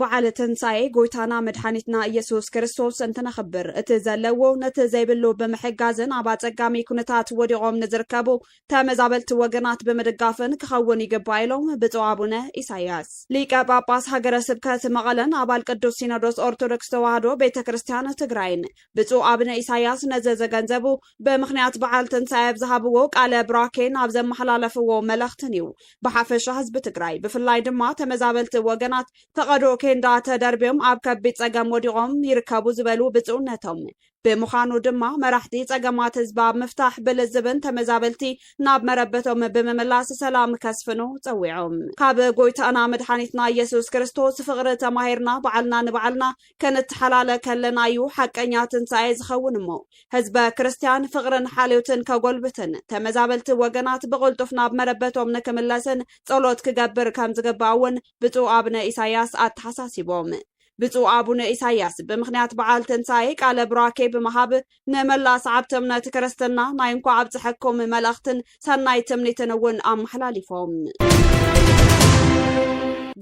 بعل تنساي قويتانا مدحانيتنا إيسوس كريستوس انتنا خبر اتزالو نتزايبلو بمحقازن عبات اقامي كونتات وديغوم نزركبو تامزابلت وقنات بمدقافن كخوني قبايلوم بتوابونا إساياس ليكا باباس هاقر سبكات مغالن عبال قدوس سينادوس أورتودكس توادو بيت كريستيان تقراين بتوابنا إساياس نزازقانزبو بمخنيات بعل تنساي بزهابوك على براكين عبزم محلالفو ملختنيو بحافش حزب تقراي بفلاي دما تمزابلت وقنات تقدو كيندا تدربيوم عب كبيت اقام وديغوم يركبو زبلو بتونتهم بمخانو دما مرحتي اقامات زباب مفتاح بلزبن تمزابلتي ناب مربتهم بمملاس سلام كسفنو تويعهم كاب قويت انا مدحانيتنا يسوس كريستوس فغر تماهيرنا بعلنا نبعلنا كانت حلالة كلنا يو حقانيا تنسايز خونمو حزب كريستيان فغرن حاليوتن كقلبتن تمزابلت وقنات بغلطف ناب مربتهم نكملاسن صلوت كقبر كام زقباون بتو ابنا إساياس اتحساسيبوم بتو ابونا إساياس بمخنيات بعال تنسايك على براكي بمهاب نملاس عبتمنا تكرستنا ناينكو عبت حكم ملأختن سناي تمنيتنون ام حلاليفوم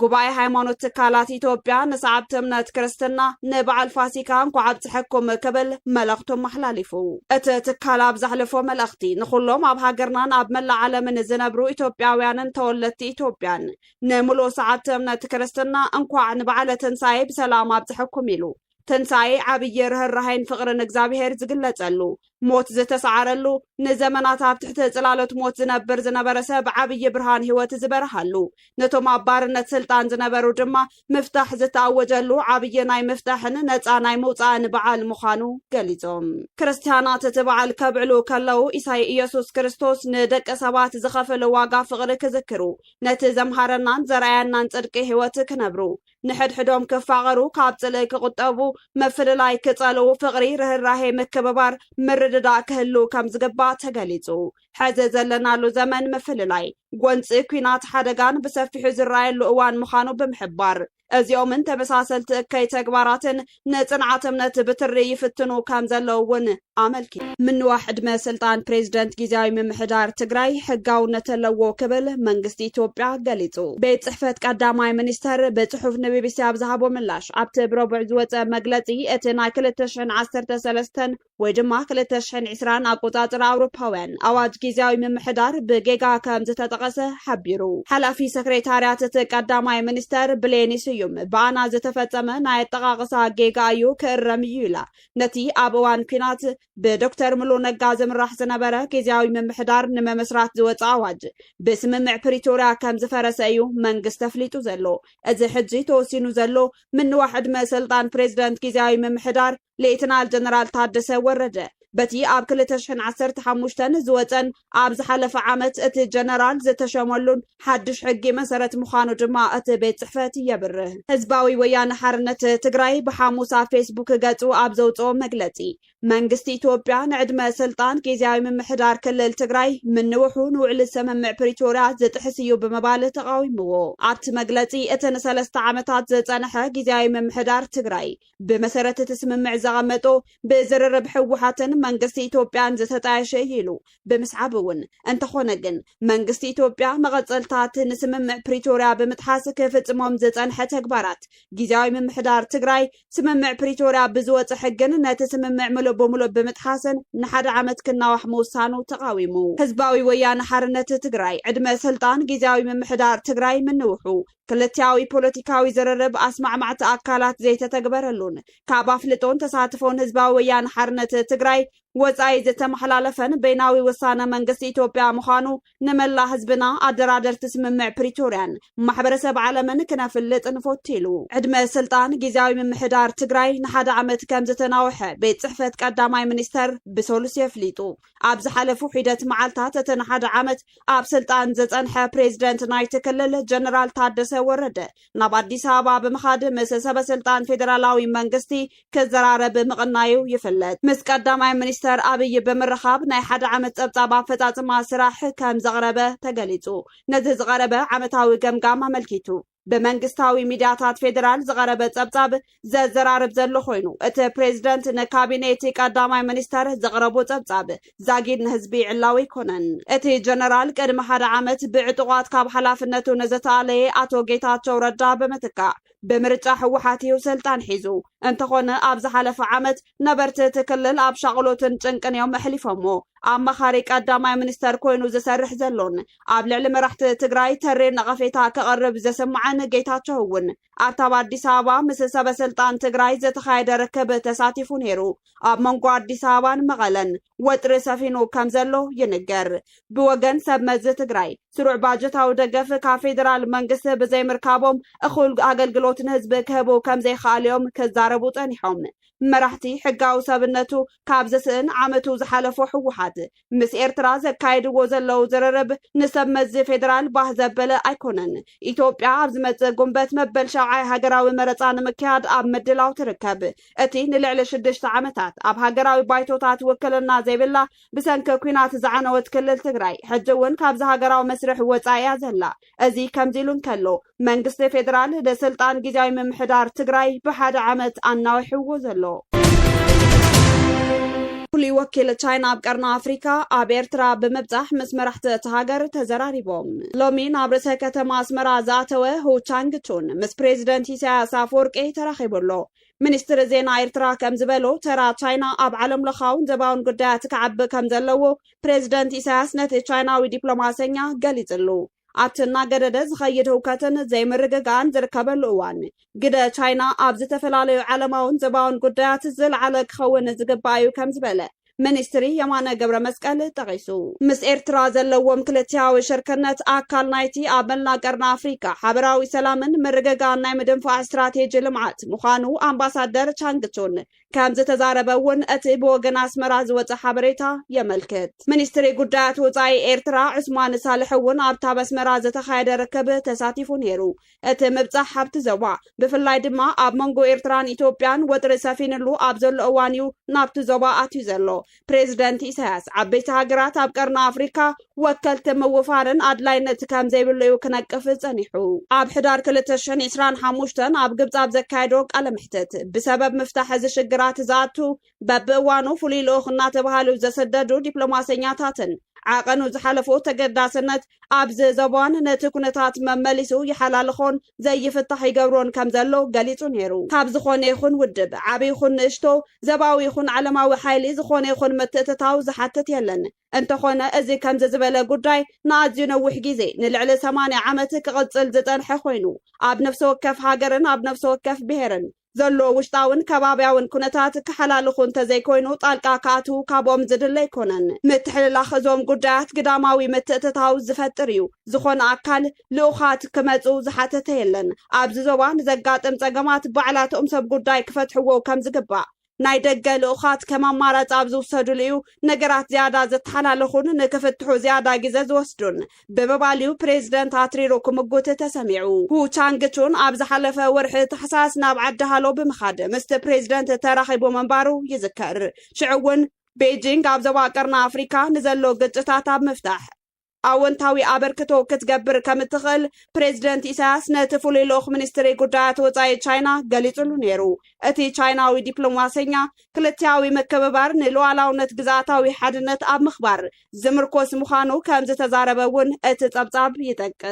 قباي هايمانوت تكالات إثيوبيا نسعبت امنات كريستنا نبعل فاسيكان كعبت حكم قبل ملغتم محلاليفو تكالا بزحلفو ملغتي نخلوم اب هاجرنان اب ملا عالم زنبرو إثيوبياويان تولت إثيوبيان نملو سعبت امنات كريستنا انكوع نبعل تنساي بسلام اب تحكم يلو تنساي عبي رهين فقرن اغزابيهر زقلصلو موت زتسعرلو نزمنات اب تحت صلالت موت زنبر سب عبي برهان هيوت زبرحلو نتوم ابارنت سلطان زنبرو دما مفتاح زتاوجلو عبي ناي مفتاحن نصا ناي موصان بعال مخانو قليزوم كريستيانات تبعل كبعلو كلو إساي إيسوس كريستوس ندق سبات زخفل واقع فقر كذكرو نت زمهرنان زرعينان صدق هيوت كنبرو نحد حدوم كفاغرو كابصلي كقطبو مفللاي كصلو فقري رهراهي مكببار مرددا كهلو كم زغبا تغليصو حزه زلنالو زمن مفللاي غونص كينات حدغان بسفيح زرايلو اوان مخانو بمحبار ازيوم انت مساسلت كاي تغباراتن نصنعت امنت بتري يفتنو كام زلوون عملكي من واحد ما سلطان بريزيدنت غيزاوي ممحدار تግራይ حقاونت لو كبل منغست ኢትዮጵያ ገሊጹ ቤት ጽሕፈት ቀዳማይ ሚኒስተር በጽሑፍ ንቢቢሲ አብዛሃቦ ምላሽ ኣብቲ ብረቡዕ ዝወፀ መግለጺ እቲ ናይ 2013 ወይ ድማ 2020 ኣቆጻጽር ኣውሮፓውያን ኣዋጅ ጊዜያዊ ምምሕዳር ብጌጋ ከም ዝተጠቐሰ ሓቢሩ ሓላፊ ሰክሬታርያት እቲ ቀዳማይ ሚኒስተር ብሌኒ ስዩም በኣና ዝተፈጸመ ናይ ኣጠቓቕሳ ጌጋ እዩ ክእረም እዩ ኢላ ነቲ ኣብ እዋን ኩናት በዶክተር ሙሉ ነጋ ዝምራሕ ዝነበረ ጊዜያዊ ምምሕዳር ንመመስራት ዝወፀ ኣዋጅ ብስምምዕ ፕሪቶሪያ ከም ዝፈረሰ እዩ መንግስት ተፍሊጡ ዘሎ እዚ ሕጂ ተወሲኑ ዘሎ ምን ዋሕድ መሰልጣን ፕሬዝዳንት ጊዜያዊ ምምሕዳር ሌተናል ጀነራል ታደሰ ወረደ በቲ ኣብ 2015 ዝወፀን ኣብ ዝሓለፈ ዓመት እቲ ጀነራል ዝተሸመሉን ሓድሽ ሕጊ መሰረት ምዃኑ ድማ እቲ ቤት ጽሕፈት ይብርህ ህዝባዊ ወያነ ሓርነት ትግራይ በሐሙስ ኣብ ፌስቡክ ገጹ ኣብ ዘውፅኦ መግለጺ መንግስት ኢትዮጵያ ንዕድመ ስልጣን ጊዜያዊ ምምሕዳር ክልል ትግራይ ምንውሑ ንውዕል ሰመምዕ ፕሪቶሪያ ዝጥሕስዩ ብምባል ተቃዊምዎ ኣብቲ መግለጺ እቲ ን3 ዓመታት ዘጸንሐ ጊዜያዊ ምምሕዳር ትግራይ ብመሰረት እቲ ስምምዕ ዘቐመጦ ብዝርርብ ሕወሓትን መንግስት ኢትዮጵያን ዝተጣየሸ ይሉ ብምስዓብውን እንተኾነ ግን መንግስት ኢትዮጵያ መቐጸልታት ንስምምዕ ፕሪቶሪያ ብምጥሓስ ክፍጽሞም ዝጸንሐ ተግባራት ጊዜያዊ ምምሕዳር ትግራይ ስምምዕ ፕሪቶሪያ ብዝወፀ ሕግን ነቲ ስምምዕ ሙሉእ በሙሉእ ብምጥሓስን ንሓደ ዓመት ክናዋሕ ምውሳኑ ተቃዊሙ ህዝባዊ ወያነ ሓርነት ትግራይ ዕድመ ስልጣን ጊዜያዊ ምምሕዳር ትግራይ ምንውሑ ክልቲያዊ ፖለቲካዊ ዝርርብ ኣስማዕማዕቲ ኣካላት ዘይተተግበረሉን ካብ ኣፍልጦን ተሳትፎን ህዝባዊ ወያነ ሓርነት ትግራይ ወጻኢ ዝተመሓላለፈን በይናዊ ውሳነ መንግስት ኢትዮጵያ ምዃኑ ንመላ ህዝብና ኣደራደርቲ ስምምዕ ፕሪቶሪያን ማሕበረሰብ ዓለምን ክነፍልጥ ንፈቲሉ ዕድመ ስልጣን ጊዜያዊ ምምሕዳር ትግራይ ንሓደ ዓመት ከም ዝተናውሐ ቤት ጽሕፈት ቀዳማይ ሚኒስተር ብሰሉስ የፍሊጡ ኣብ ዝሓለፉ ሒደት መዓልታት እቲ ንሓደ ዓመት ኣብ ስልጣን ዘጸንሐ ፕሬዝዳንት ናይቲ ክልል ጀነራል ታደሰ ወረደ ናብ ኣዲስ ኣበባ ብምኻድ ምስ ሰበስልጣን ፌደራላዊ መንግስቲ ክዘራረብ ምቕናዩ ይፍለጥ ምስ ቀዳማይ ሚኒስተር አብይ በመረኻብ ናይ ሓደ ዓመት ጸብጻብ ኣፈጻጽማ ስራሕ ከም ዘቕረበ ተገሊጹ ነዚ ዝቐረበ ዓመታዊ ገምጋም ኣመልኪቱ በመንግስታዊ ሚዲያታት ፌደራል ዝቐረበ ጸብጻብ ዘዘራርብ ዘሎ ኮይኑ እቲ ፕሬዝዳንት ንካቢኔት ቀዳማይ ሚኒስተር ዘቕረቡ ጸብጻብ ዛጊድ ንህዝቢ ዕላዊ ኮነን እቲ ጀነራል ቅድሚ ሓደ ዓመት ብዕጡቋት ካብ ሓላፍነቱ ነዘተኣለየ ኣቶ ጌታቸው ረዳ በመትካ بمرጫ حوحاتيو سلطان حيزو انتخونه ابز حلف عامت نبرت تكلل اب شغلوتن ጭንቅን يوم محلفمو ኣብ መኻሪ ቀዳማይ ሚኒስተር ኮይኑ ዝሰርሕ ዘሎን ኣብ ልዕሊ መራሕቲ ትግራይ ተሬር ነቐፌታ ከቐርብ ዘሰምዓን ጌታቸው እውን ኣብ አዲስ አበባ ምስ ሰበስልጣን ትግራይ ዘተኻየደ ርክብ ተሳቲፉ ነይሩ ኣብ መንጎ አዲስ አበባን መቐለን ወጥሪ ሰፊኑ ከም ዘሎ ይንገር ብወገን ሰብ መዝ ትግራይ ስሩዕ ባጀታዊ ደገፍ ካብ ፌደራል መንግስቲ ብዘይምርካቦም እኹል ኣገልግሎት ንህዝቢ ክህቡ ከም ዘይከኣልዮም ከዛረቡ ጠኒሖም መራሕቲ ሕጋዊ ሰብነቱ ካብ ዘስእን ዓመቱ ዝሓለፈ ሕውሓት ምስ ኤርትራ ዘካይድዎ ዘለው ዝርርብ ንሰብ መዝ ፌደራል ባህ ዘበለ ኣይኮነን ኢትዮጵያ ኣብ ዝመጽእ ጉንበት መበል ሸውዓይ ሃገራዊ መረፃ ንምክያድ ኣብ ምድላው ትርከብ እቲ ንልዕሊ 6 ዓመታት ኣብ ሃገራዊ ባይቶታት ውክልና ዘይብላ ብሰንኪ ኩናት ዝዓነወት ክልል ትግራይ ሕጂ እውን ካብዚ ሃገራዊ መስርሕ ወፃእያ ዘላ እዚ ከምዚሉን ከሎ መንግስቲ ፌደራል ለስልጣን ጊዜያዊ ምምሕዳር ትግራይ ብሓደ ዓመት ኣናዊሕዎ ዘሎ فلي وكيل تشاينا بقرن أفريقيا ኣብ ኤርትራ ብምብጻሕ ምስ መራሕቲ እቲ ሃገር ተዘራሪቦም ሎሚ ናብ ርእሰ ከተማ ኣስመራ ዝኣተወ ሁ ቻንግቹን ምስ ፕሬዚደንት ኢሳያስ ኣፈወርቂ ተራኺቡሎ ሚኒስትር ዜና ኤርትራ ከም ዝበሎ ተራ ቻይና ኣብ ዓለም ለኻውን ዘባውን ጉዳያት ክዓቢ ከም ዘለዎ ፕሬዚደንት ኢሳያስ ነቲ ቻይናዊ ዲፕሎማሰኛ ገሊጽሉ ኣትና ገደደ ዝኸይድ ህውከትን ዘይምርግጋን ዝርከበሉ እዋን ግደ ቻይና ኣብ ዝተፈላለዩ ዓለማውን ዘባውን ጉዳያት ዝለዓለ ክኸውን ዝግባእ እዩ ከም ዝበለ ሚኒስትሪ የማነ ገብረ መስቀል ጠቂሱ ምስ ኤርትራ ዘለዎም ክልቲያዊ ሽርክነት ኣካል ናይቲ ኣብ መላእ ቀርኒ ኣፍሪካ ሓበራዊ ሰላምን ምርግጋን ናይ ምድንፋዕ ስትራቴጂ ልምዓት ምዃኑ ኣምባሳደር ቻንግቹን ከም ዝተዛረበውን እቲ ብወገን ኣስመራ ዝወፀ ሓበሬታ የመልክት ሚኒስትሪ ጉዳያት ወፃኢ ኤርትራ ዑስማን ሳልሕ እውን ኣብታ ኣስመራ ዝተኻየደ ርክብ ተሳቲፉ ነይሩ እቲ ምብጻሕ ሓብቲ ዘባ ብፍላይ ድማ ኣብ መንጎ ኤርትራን ኢትዮጵያን ወጥሪ ሰፊንሉ ኣብ ዘሎ እዋን እዩ ናብቲ ዞባ ኣትዩ ዘሎ ፕሬዚደንት ኢሳያስ ዓበይቲ ሃገራት ኣብ ቀርኒ ኣፍሪካ ወከልቲ ምውፋርን ኣድላይነት ከም ዘይብሉ እዩ ክነቅፍ ጸኒሑ ኣብ ሕዳር 2025 ኣብ ግብጽ ኣብ ዘካየዶ ቃለ ምሕተት ብሰበብ ምፍታሕ ዝሽግራት ዝኣቱ በብእዋኑ ፍሉይ ልኡኽ እናተባህሉ ዘሰደዱ ዲፕሎማሰኛታትን ዓቐኑ ዝሓለፎ ተገዳስነት ኣብዚ ዘባን ነቲ ኩነታት መመሊሱ ይሓላልኾን ዘይፍታሕ ይገብሮን ከም ዘሎ ገሊጹ ነይሩ ካብ ዝኾነ ይኹን ውድብ ዓብይ ይኹን ንእሽቶ ዘባዊ ይኹን ዓለማዊ ሓይሊ ዝኾነ ይኹን ምትእትታው ዝሓትት የለን እንተኾነ እዚ ከም ዝበለ ጉዳይ ንኣዝዩ ነዊሕ ግዜ ንልዕሊ 80 ዓመት ክቕጽል ዝጠንሐ ኮይኑ ኣብ ነፍሲ ወከፍ ሃገርን ኣብ ነፍሲ ወከፍ ብሄርን ዘሎ ውሽጣውን ከባቢያውን ኩነታት ክሓላልኹን ተዘይኮይኑ ጣልቃ ካኣትው ካብኦም ዝድለ ኣይኮነን ምትሕልላኽ እዞም ጉዳያት ግዳማዊ ምትእትታው ዝፈጥር እዩ ዝኾነ ኣካል ልኡኻት ክመፁ ዝሓተተ የለን ኣብዚ ዞባ ንዘጋጥም ፀገማት ባዕላቶም ሰብ ጉዳይ ክፈትሕዎ ከም ዝግባእ ናይ ደገ ልኡኻት ከም ኣማራፂ ኣብ ዝውሰድሉ እዩ ነገራት ዝያዳ ዘተሓላለኹን ንክፍትሑ ዝያዳ ግዜ ዝወስዱን ብምባልዩ ፕሬዚደንት ኣትሪሮ ክምጉት ተሰሚዑ ሁ ቻንግቹን ኣብ ዝሓለፈ ወርሒ ታሕሳስ ናብ ዓዲ ሃሎ ብምኻድ ምስቲ ፕሬዚደንት ተራኺቡ መንባሩ ይዝከር ሽዑ እውን ቤጂንግ ኣብ ዞባ ቀርኒ ኣፍሪካ ንዘሎ ግጭታት ኣብ ምፍታሕ ኣወንታዊ ኣበርክቶ ክትገብር ከም እትኽእል ፕሬዚደንት ኢሳያስ ነቲ ፍሉይ ልኡኽ ሚኒስትሪ ጉዳያት ወፃኢ ቻይና ገሊጹሉ ነይሩ እቲ ቻይናዊ ዲፕሎማሰኛ ክልቲያዊ ምክብባር ንሉዓላውነት ግዛታዊ ሓድነት ኣብ ምኽባር ዝምርኮስ ምዃኑ ከም ዝተዛረበ እውን እቲ ጸብጻብ ይጠቅስ